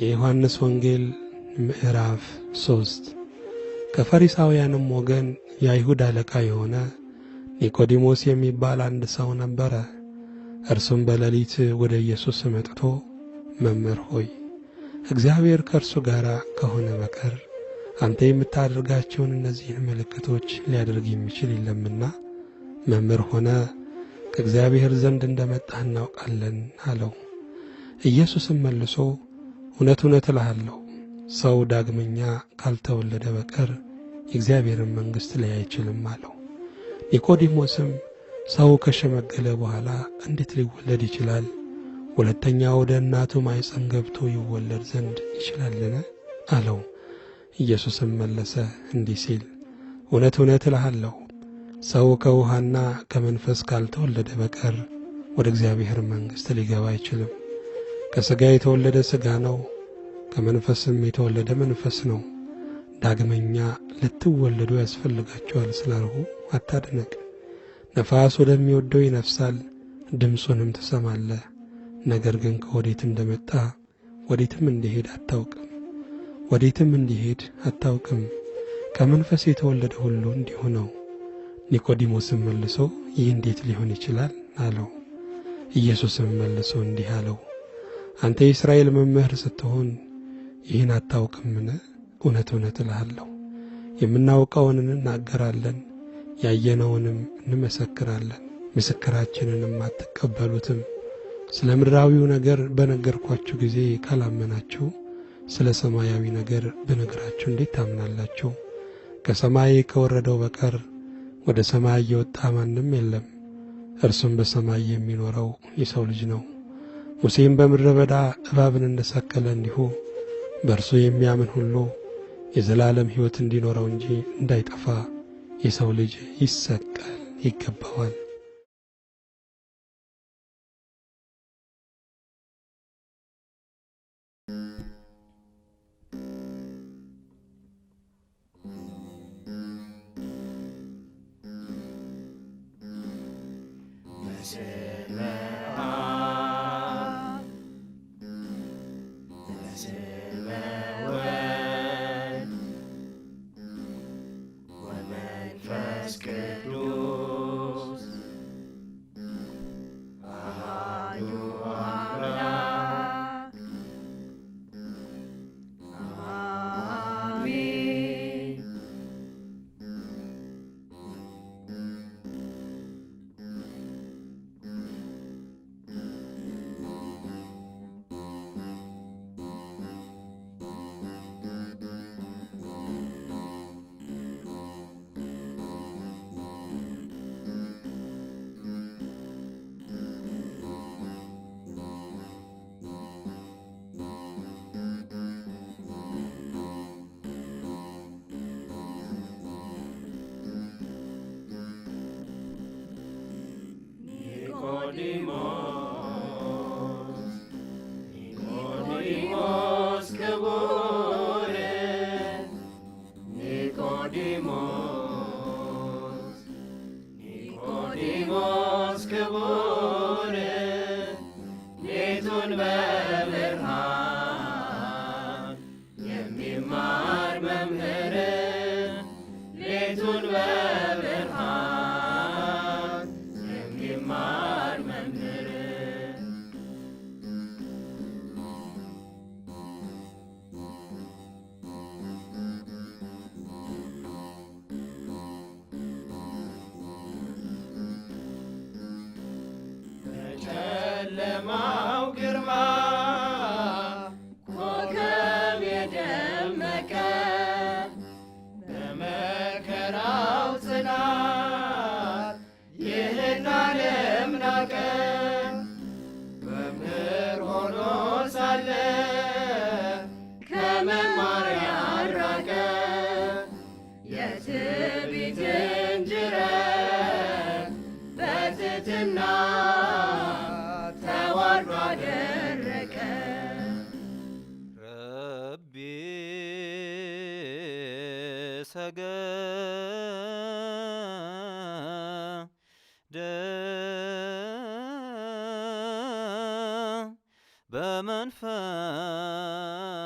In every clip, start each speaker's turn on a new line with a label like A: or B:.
A: የዮሐንስ ወንጌል ምዕራፍ 3 ከፈሪሳውያንም ወገን የአይሁድ አለቃ የሆነ ኒቆዲሞስ የሚባል አንድ ሰው ነበረ። እርሱም በሌሊት ወደ ኢየሱስ መጥቶ መምህር ሆይ እግዚአብሔር ከእርሱ ጋር ከሆነ በቀር አንተ የምታደርጋቸውን እነዚህን ምልክቶች ሊያደርግ የሚችል የለምና መምህር ሆነ ከእግዚአብሔር ዘንድ እንደመጣህ እናውቃለን አለው። ኢየሱስም መልሶ እውነት እውነት እልሃለሁ ሰው ዳግመኛ ካልተወለደ በቀር የእግዚአብሔርን መንግሥት ሊያይ አይችልም አለው። ኒቆዲሞስም ሰው ከሸመገለ በኋላ እንዴት ሊወለድ ይችላል? ሁለተኛ ወደ እናቱ ማኅፀን ገብቶ ይወለድ ዘንድ ይችላልን? አለው። ኢየሱስም መለሰ እንዲህ ሲል እውነት እውነት እልሃለሁ ሰው ከውሃና ከመንፈስ ካልተወለደ በቀር ወደ እግዚአብሔር መንግሥት ሊገባ አይችልም። ከሥጋ የተወለደ ሥጋ ነው፣ ከመንፈስም የተወለደ መንፈስ ነው። ዳግመኛ ልትወለዱ ያስፈልጋችኋል ስላልሁ አታድነቅ። ነፋስ ወደሚወደው ይነፍሳል፣ ድምፁንም ትሰማለህ፣ ነገር ግን ከወዴት እንደመጣ ወዴትም እንዲሄድ አታውቅም። ከመንፈስ የተወለደ ሁሉ እንዲሁ ነው። ኒቆዲሞስም መልሶ ይህ እንዴት ሊሆን ይችላል አለው። ኢየሱስም መልሶ እንዲህ አለው አንተ የእስራኤል መምህር ስትሆን ይህን አታውቅምን? እውነት እውነት እልሃለሁ የምናውቀውን እንናገራለን፣ ያየነውንም እንመሰክራለን፣ ምስክራችንንም አትቀበሉትም። ስለ ምድራዊው ነገር በነገርኳችሁ ጊዜ ካላመናችሁ ስለ ሰማያዊ ነገር በነገራችሁ እንዴት ታምናላችሁ? ከሰማይ ከወረደው በቀር ወደ ሰማይ የወጣ ማንም የለም፣ እርሱም በሰማይ የሚኖረው የሰው ልጅ ነው። ሙሴም በምድረ በዳ እባብን እንደሰቀለ እንዲሁ በእርሱ የሚያምን ሁሉ የዘላለም ሕይወት እንዲኖረው እንጂ እንዳይጠፋ የሰው ልጅ ይሰቀል ይገባዋል።
B: ኒቆዲሞስ ክቡር ኒቆዲሞስ ክቡር ሌቱን በብርሃን የሚማር መምህር ሌቱን በብርሃን የሚማር መምህር በጨለማው ግርማ ኮከብ የደመቀ በመከራው ጽናት ይህን ዓለም ናቀ። መምህር ሆኖ ሳለ ከመማር ያራቀ የትዕቢትን ጅረት በትሕትና ተዋርዶ አደረቀ።
C: ረቢ ሰገደ በመንፈስ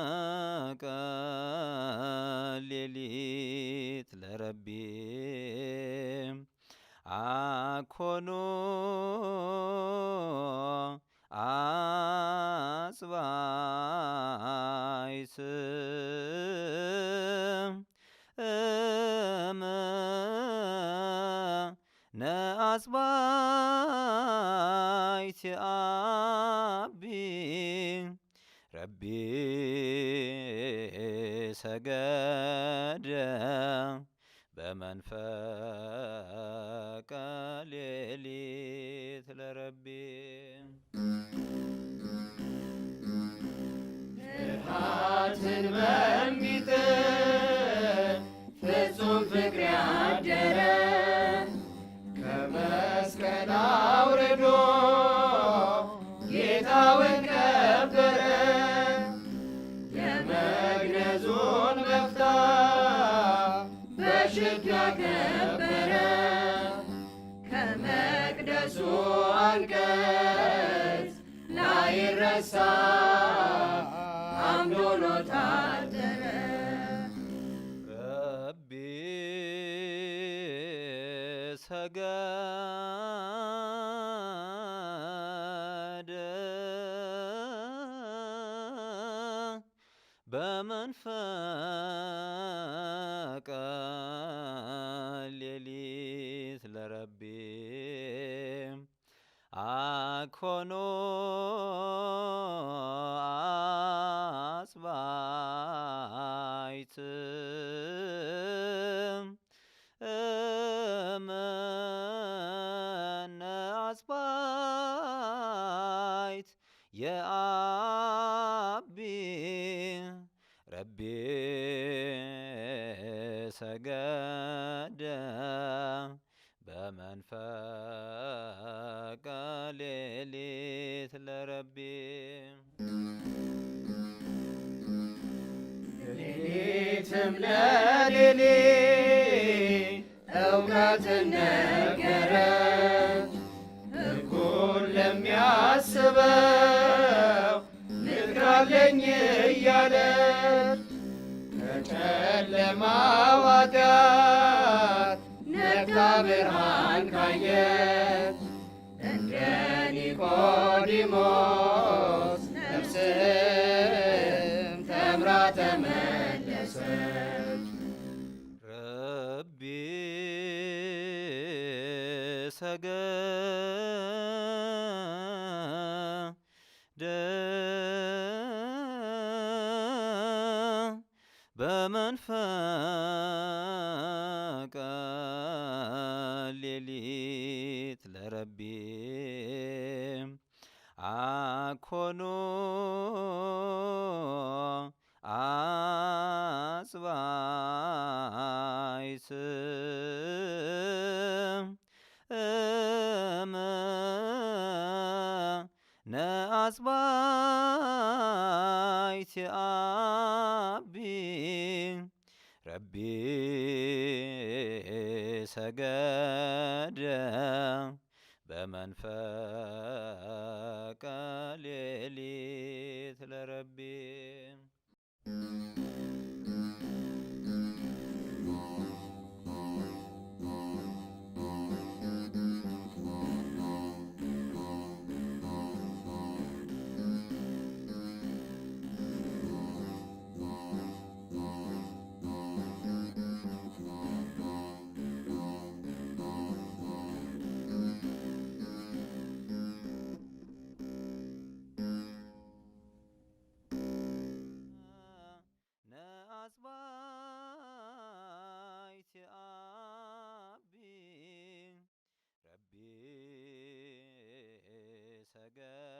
C: ነአጽባይስ ነአጽባይት አቢ ረቢ ሰገደ በመንፈቀ ሌሊት ለረቢ
B: ፍርሃትን በሚጥል ፍጹም ፍቅር ያደረ ከመስቀል አውርዶ ጌታውን ቀበረ። የመግነዙን በፍታ በሽቱ ያከበረ ከመቅደሱ አንቀጽ ላይረሳ አምዶ ሆኖ ታደረ።
C: ረቢ ሰገደ በመንፈቀ ሌሊት ለረቢ አኮኖ አጽባይት እመነ አጽባይት የአቢ ረቢ ሰገደ በመንፈቀ ሌሊት ለረቢ
B: ሌሊትም ለሌሊት እውቀትን ነገረ ሕጉን ለሚያስበው ምክር አለኝ እያለ ከጨለማው ኃጢአት ነቅታ ብርሃን ካየች እንደ ኒቆዲሞስ ነፍስም ተምራ ተመለሰች።
C: ረቢ ሰገደ በመንፈቀ ሌሊት ለረቢ አኮኑ አጽባይስ እመነ አጽባይት አቢ ረቢ ሰገደ በመንፈቀ ሌሊት ለረቢ ነአጽባይት አቢ ረቢ ሰገደ